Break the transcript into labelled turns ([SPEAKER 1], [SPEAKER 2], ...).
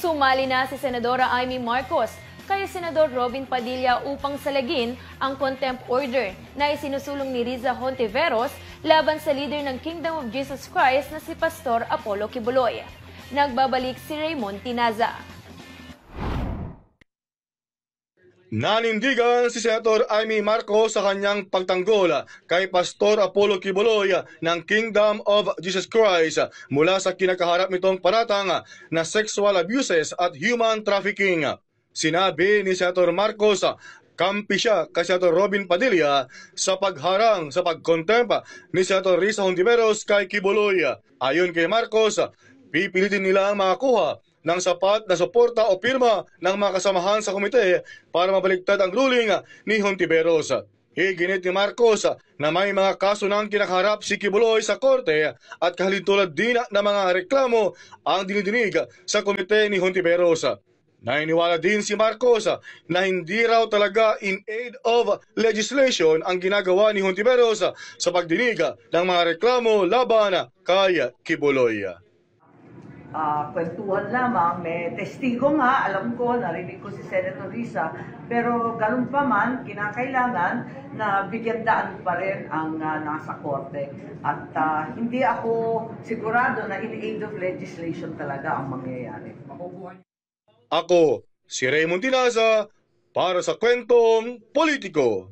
[SPEAKER 1] Sumali na si Senadora Amy Marcos kay Senador Robin Padilla upang salagin ang contempt order na isinusulong ni Riza Hontiveros laban sa leader ng Kingdom of Jesus Christ na si Pastor Apollo Kibuloy. Nagbabalik si Raymond Tinaza.
[SPEAKER 2] Nanindigan si Senator Amy Marcos sa kanyang pagtanggol kay Pastor Apollo Kibuloy ng Kingdom of Jesus Christ mula sa kinakaharap nitong paratang na sexual abuses at human trafficking. Sinabi ni Senator Marcos, kampi siya kay Senator Robin Padilla sa pagharang sa pagkontempt ni Senator Riza Hontiveros kay Kibuloy. Ayon kay Marcos, pipilitin nila ang makakuha ng sapat na suporta o pirma ng mga kasamahan sa komite para mabaliktad ang ruling ni Hontiveros. Higinit ni Marcos na may mga kaso nang kinakaharap si Kibuloy sa korte at kahalintulad din na mga reklamo ang dinidinig sa komite ni Hontiveros. Naniniwala din si Marcos na hindi raw talaga in aid of legislation ang ginagawa ni Hontiveros sa pagdinig ng mga reklamo laban kay Kibuloy.
[SPEAKER 3] Kwentuhan lamang, may testigo nga, alam ko, narinig ko si Senator Riza, pero ganun pa man, kinakailangan na bigyan daan pa rin ang nasa korte. At hindi ako sigurado na in aid of legislation talaga ang mangyayari.
[SPEAKER 2] Ako, si Raymond Tinaza, para sa Kwentong Politiko.